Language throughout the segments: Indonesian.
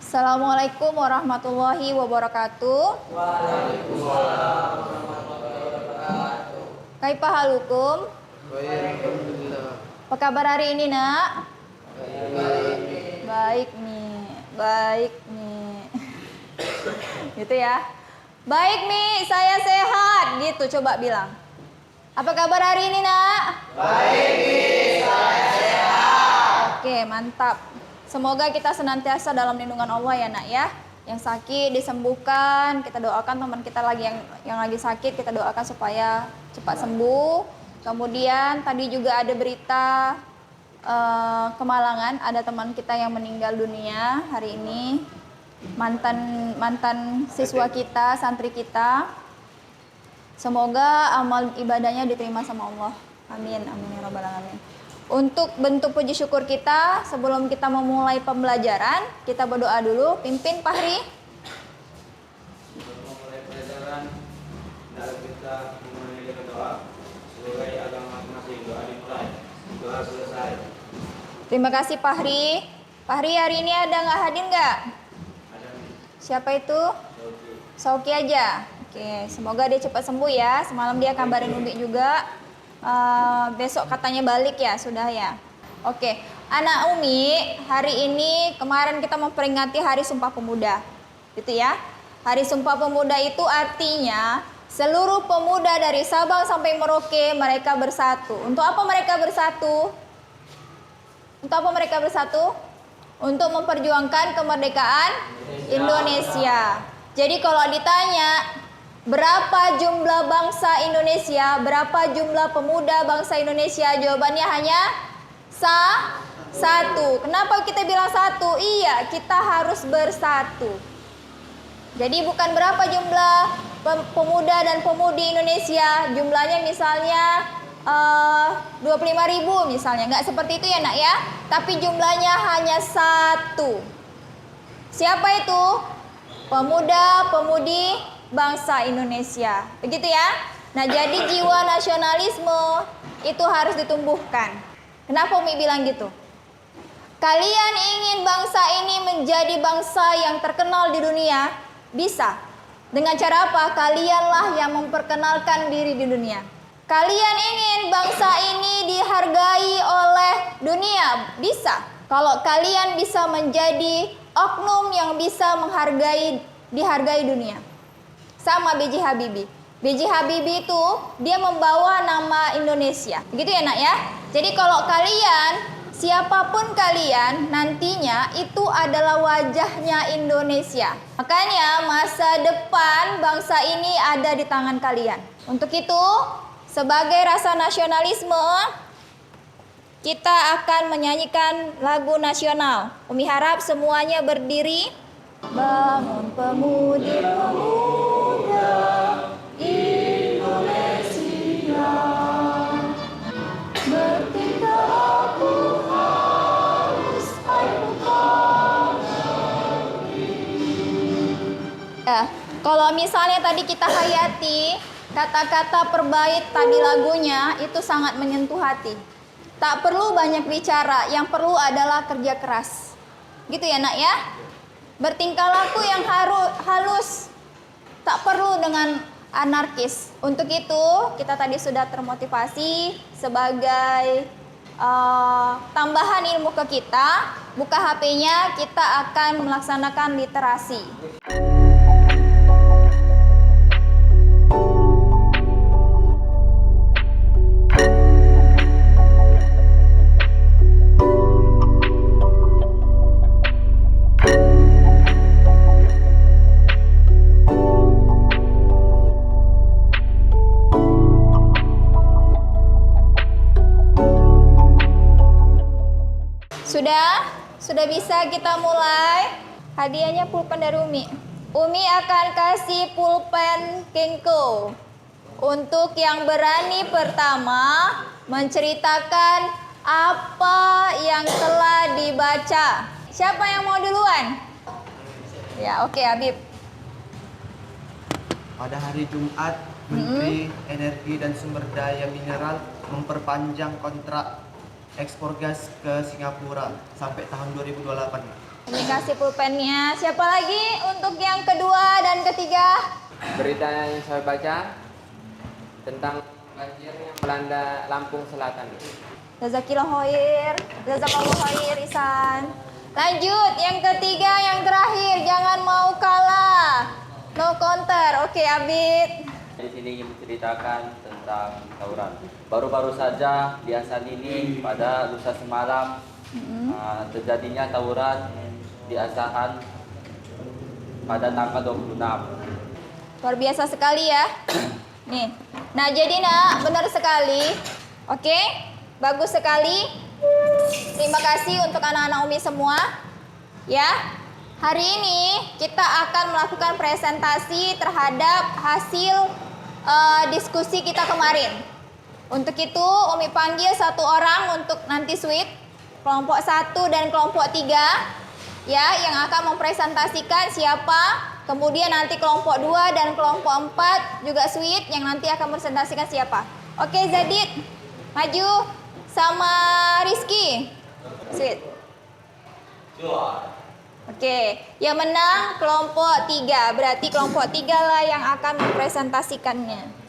Assalamualaikum warahmatullahi wabarakatuh. Waalaikumsalam warahmatullahi wabarakatuh. Kaifa halukum? Baik, alhamdulillah. Apa kabar hari ini, Nak? Baik. Baik nih. Gitu ya. Baik nih, saya sehat. Gitu coba bilang. Apa kabar hari ini, Nak? Baik, saya sehat. Oke, mantap. Semoga kita senantiasa dalam lindungan Allah ya, Nak ya. Yang sakit disembuhkan, kita doakan teman kita lagi yang lagi sakit, kita doakan supaya cepat sembuh. Kemudian tadi juga ada berita Kemalangan, ada teman kita yang meninggal dunia hari ini. Mantan siswa kita, santri kita. Semoga amal ibadahnya diterima sama Allah. Amin, amin ya rabbal alamin. Untuk bentuk puji syukur kita, sebelum kita memulai pembelajaran, kita berdoa dulu. Pimpin Fahri. Sebelum memulai pelajaran, hendaklah kita memulai dengan doa. Sebagai agama masing doa dimulai, doa selesai. Terima kasih Fahri. Fahri hari ini ada nggak hadir nggak? Ada nih, Siapa itu? Sauki. Sauki aja. Oke, semoga dia cepat sembuh ya. Semalam dia kabarin Umi juga. Besok katanya balik ya, sudah ya. Oke, anak Umi, hari ini kemarin kita memperingati Hari Sumpah Pemuda, gitu ya. Hari Sumpah Pemuda itu artinya seluruh pemuda dari Sabang sampai Merauke mereka bersatu. Untuk apa mereka bersatu? Untuk apa mereka bersatu? Untuk memperjuangkan kemerdekaan Indonesia. Jadi kalau ditanya berapa jumlah bangsa Indonesia, berapa jumlah pemuda bangsa Indonesia? Jawabannya hanya satu. Kenapa kita bilang satu? Iya, kita harus bersatu. Jadi bukan berapa jumlah pemuda dan pemudi Indonesia, jumlahnya misalnya 25.000 misalnya, nggak seperti itu ya Nak ya. Tapi jumlahnya hanya satu. Siapa itu? Pemuda-pemudi bangsa Indonesia, begitu ya. Nah, jadi jiwa nasionalisme itu harus ditumbuhkan. Kenapa Umi bilang gitu? Kalian ingin bangsa ini menjadi bangsa yang terkenal di dunia? Bisa. Dengan cara apa? Kalianlah yang memperkenalkan diri di dunia. Kalian ingin bangsa ini dihargai oleh dunia? Bisa. Kalau kalian bisa menjadi oknum yang bisa dihargai dunia. Sama B.J. Habibie. B.J. Habibie itu dia membawa nama Indonesia. Begitu ya Nak ya. Jadi kalau kalian, siapapun kalian nantinya itu adalah wajahnya Indonesia. Makanya masa depan bangsa ini ada di tangan kalian. Untuk itu, sebagai rasa nasionalisme, kita akan menyanyikan lagu nasional. Umi harap semuanya berdiri. Bangun pemuda Indonesia, bertingkah laku harus ya, kalau misalnya tadi kita hayati kata-kata perbait tadi lagunya itu sangat menyentuh hati. Tak perlu banyak bicara, yang perlu adalah kerja keras. Gitu ya Nak ya. Bertingkah laku yang halus, tak perlu dengan anarkis. Untuk itu kita tadi sudah termotivasi sebagai tambahan ilmu ke kita. Buka HP-nya, kita akan melaksanakan literasi. Sudah bisa kita mulai. Hadiahnya pulpen dari Umi. Umi akan kasih pulpen Kenko. Untuk yang berani pertama menceritakan apa yang telah dibaca. Siapa yang mau duluan? Ya, oke Habib. Pada hari Jumat, Menteri Energi dan Sumber Daya Mineral memperpanjang kontrak ekspor gas ke Singapura sampai tahun 2028. Umi kasih pulpennya. Siapa lagi untuk yang kedua dan ketiga? Berita yang saya baca tentang banjir yang melanda Lampung Selatan. Jazakillah khair. Jazakallah khair Isan. Lanjut, yang ketiga, yang terakhir. Jangan mau kalah. No counter. Oke, Abid. Di sini ingin menceritakan tentang tawuran. Baru-baru saja di Asan ini pada lusa semalam terjadinya tawuran di Asahan pada tanggal 26. Luar biasa sekali ya. Nih. Nah, jadi nak, benar sekali. Oke? Bagus sekali. Terima kasih untuk anak-anak Umi semua. Ya. Hari ini kita akan melakukan presentasi terhadap hasil diskusi kita kemarin. Untuk itu Umi panggil satu orang untuk nanti suite, kelompok 1 dan kelompok 3 ya, yang akan mempresentasikan siapa. Kemudian nanti kelompok 2 dan kelompok 4 juga suite yang nanti akan mempresentasikan siapa. Oke, Zadid maju sama Rizky suite. Oke, yang menang kelompok 3. Berarti kelompok 3 lah yang akan mempresentasikannya.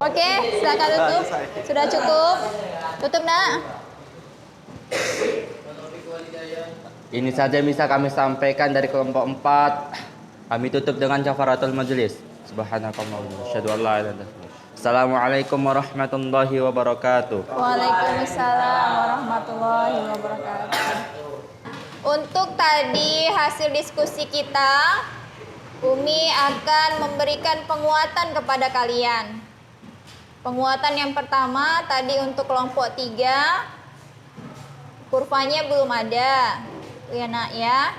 Oke, silakan tutup. Sudah cukup. Tutup, nak. Ini saja bisa kami sampaikan dari kelompok 4. Kami tutup dengan kafaratul majelis. Subhanakallahumma asyhadu an la ilaha illa anta. Assalamualaikum warahmatullahi wabarakatuh. Waalaikumsalam warahmatullahi wabarakatuh. Untuk tadi hasil diskusi kita, Umi akan memberikan penguatan kepada kalian. Penguatan yang pertama tadi untuk kelompok 3, kurvanya belum ada, ya nak ya.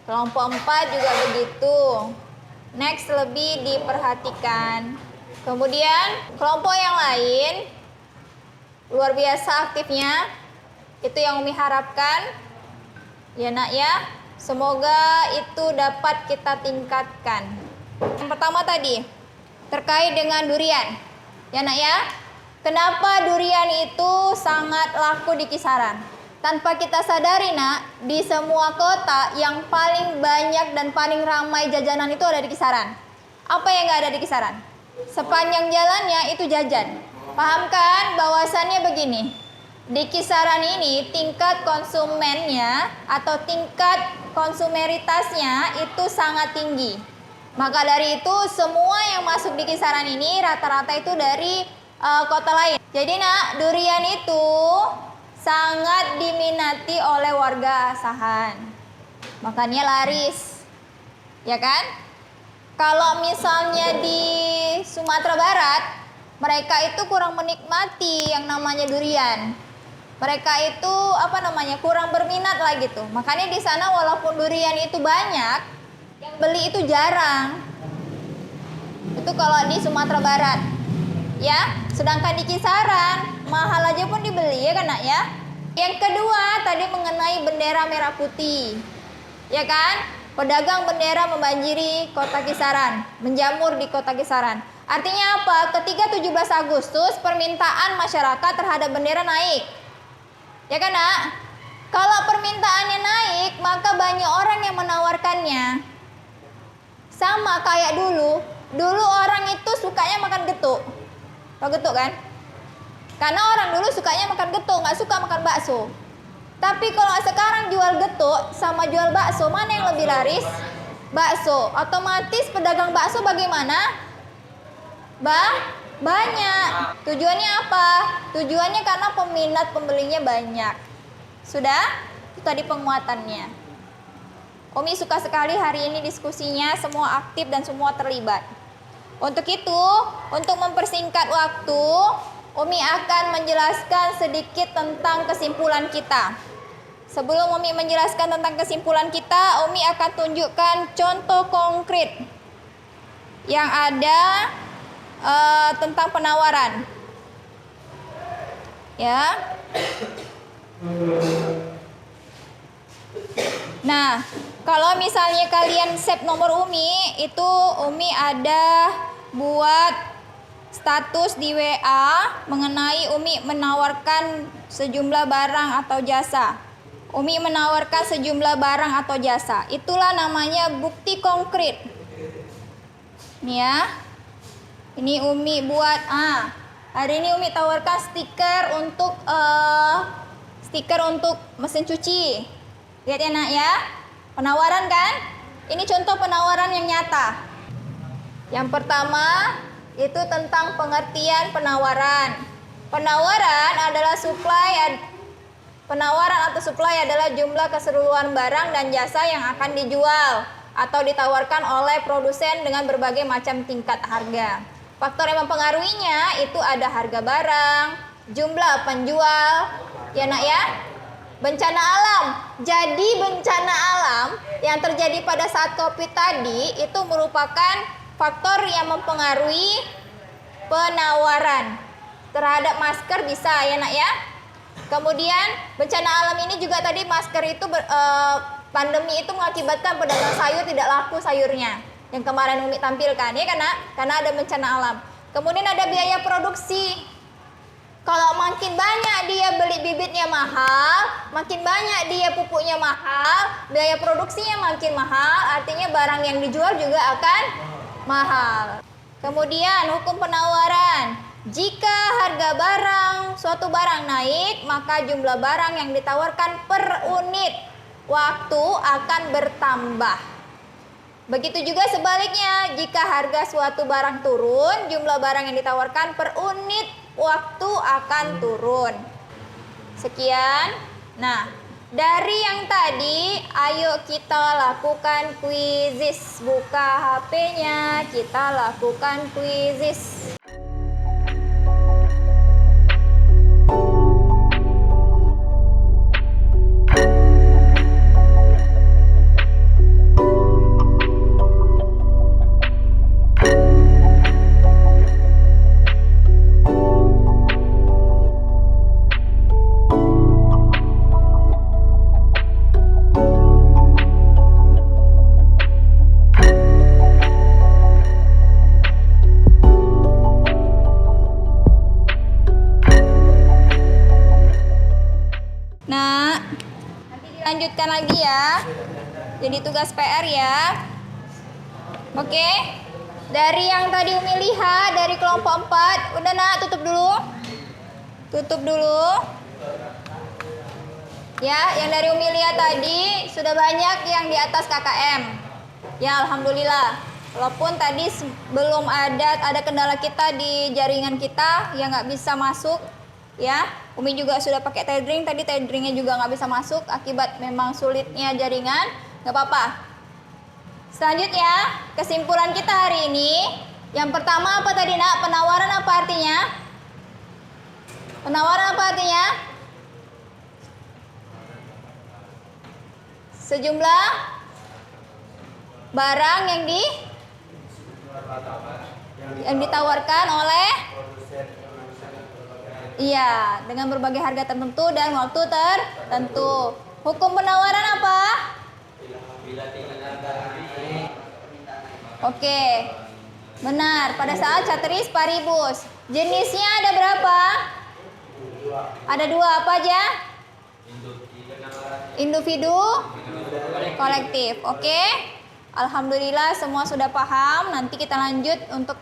Kelompok 4 juga begitu. Next, lebih diperhatikan. Kemudian kelompok yang lain luar biasa aktifnya. Itu yang Umi harapkan, ya nak ya. Semoga itu dapat kita tingkatkan. Yang pertama tadi terkait dengan durian. Ya nak ya, kenapa durian itu sangat laku di kisaran? Tanpa kita sadari nak, di semua kota yang paling banyak dan paling ramai jajanan itu ada di kisaran. Apa yang gak ada di kisaran? Sepanjang jalannya itu jajan. Paham kan bahwasannya begini, di kisaran ini tingkat konsumennya atau tingkat konsumeritasnya itu sangat tinggi. Maka dari itu semua yang masuk di kisaran ini rata-rata itu dari kota lain. Jadi nak, durian itu sangat diminati oleh warga Asahan. Makanya laris. Ya kan? Kalau misalnya di Sumatera Barat, mereka itu kurang menikmati yang namanya durian. Mereka itu kurang berminat lah gitu. Makanya di sana walaupun durian itu banyak, yang beli itu jarang. Itu kalau di Sumatera Barat. Ya, sedangkan di kisaran mahal aja pun dibeli ya kan nak ya. Yang kedua tadi mengenai bendera merah putih. Ya kan? Pedagang bendera membanjiri kota kisaran, menjamur di kota kisaran. Artinya apa? Ketika 17 Agustus permintaan masyarakat terhadap bendera naik. Ya kan nak? Kalau permintaannya naik, maka banyak orang yang menawarkannya. Sama kayak dulu orang itu sukanya makan getuk. Tau getuk kan? Karena orang dulu sukanya makan getuk, nggak suka makan bakso. Tapi kalau sekarang jual getuk sama jual bakso, mana yang lebih laris? Bakso. Otomatis pedagang bakso bagaimana? Banyak. Tujuannya apa? Tujuannya karena peminat pembelinya banyak. Sudah? Itu tadi penguatannya. Umi suka sekali hari ini diskusinya, semua aktif dan semua terlibat. Untuk itu, untuk mempersingkat waktu, Umi akan menjelaskan sedikit tentang kesimpulan kita. Sebelum Umi menjelaskan tentang kesimpulan kita, Umi akan tunjukkan contoh konkret yang ada tentang penawaran. Ya. Nah, kalau misalnya kalian save nomor Umi, itu Umi ada buat status di WA mengenai Umi menawarkan sejumlah barang atau jasa. Umi menawarkan sejumlah barang atau jasa. Itulah namanya bukti konkret. Nih ya. Ini Umi buat hari ini Umi tawarkan stiker untuk mesin cuci. Lihat ya nak ya. Penawaran kan? Ini contoh penawaran yang nyata. Yang pertama itu tentang pengertian penawaran. Penawaran atau supply adalah jumlah keseluruhan barang dan jasa yang akan dijual atau ditawarkan oleh produsen dengan berbagai macam tingkat harga. Faktor yang mempengaruhinya itu ada harga barang, jumlah penjual, ya nak ya. Bencana alam. Jadi bencana alam yang terjadi pada saat Covid tadi itu merupakan faktor yang mempengaruhi penawaran. Terhadap masker bisa ya nak ya. Kemudian bencana alam ini juga tadi masker itu pandemi itu mengakibatkan pedagang sayur tidak laku sayurnya. Yang kemarin Umi tampilkan ya karena ada bencana alam. Kemudian ada biaya produksi. Kalau makin banyak dia beli bibitnya mahal, makin banyak dia pupuknya mahal, biaya produksinya makin mahal, artinya barang yang dijual juga akan mahal. Kemudian hukum penawaran. Jika harga suatu barang naik, maka jumlah barang yang ditawarkan per unit waktu akan bertambah. Begitu juga sebaliknya, jika harga suatu barang turun, jumlah barang yang ditawarkan per unit waktu akan turun. Sekian. Nah, dari yang tadi, ayo kita lakukan kuisis. Buka HP-nya, kita lakukan kuisis. Lanjutkan lagi ya. Jadi tugas PR ya. Oke. Dari yang tadi Umi lihat dari kelompok 4, udah nak tutup dulu. Tutup dulu. Ya, yang dari Umi lihat tadi sudah banyak yang di atas KKM. Ya, alhamdulillah. Walaupun tadi belum ada kendala kita di jaringan kita yang nggak bisa masuk. Ya, Umi juga sudah pakai tethering, tadi tetheringnya juga nggak bisa masuk akibat memang sulitnya jaringan, nggak apa-apa. Selanjutnya, kesimpulan kita hari ini, yang pertama apa tadi nak? Penawaran apa artinya? Penawaran apa artinya? Sejumlah barang yang ditawarkan oleh dengan berbagai harga tertentu dan waktu tertentu. Hukum penawaran apa? Oke. Benar, pada saat ceteris paribus. Jenisnya ada berapa? Ada 2, apa aja? Individu, kolektif. Oke. Alhamdulillah semua sudah paham. Nanti kita lanjut untuk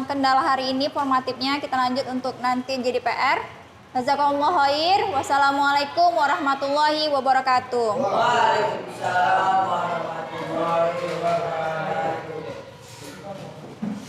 kendala hari ini formatifnya kita lanjut untuk nanti jadi PR. Jazakallahu khair. Wassalamualaikum warahmatullahi wabarakatuh. Waalaikumsalam warahmatullahi wabarakatuh.